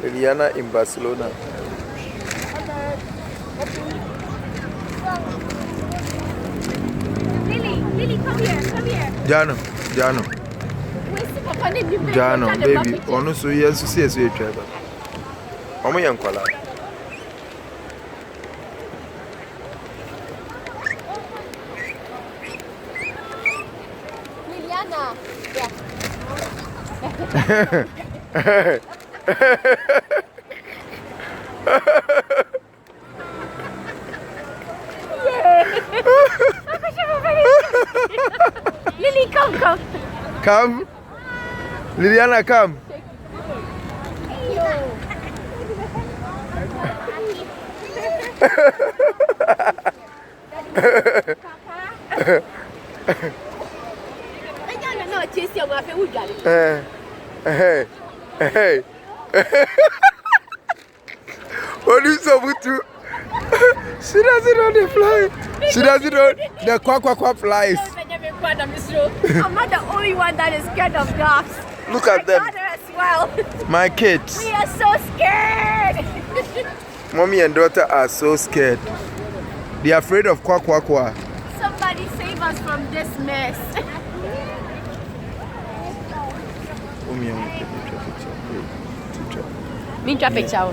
Liliana in Barcelona. Lily, come here. Jano. Jano, baby. Ono so yes, so yes, we try. Omo yankwala. Liliana. Yeah. Lily, come. Come. Liliana, come. Hey. What is up with you? She doesn't know the fly. She doesn't know the quack flies. I'm not the only one that is scared of dogs. Look at them. My daughter as well. My kids. We are so scared. Mommy and daughter are so scared. They are afraid of quack. Somebody save us from this mess. Me traffic chow.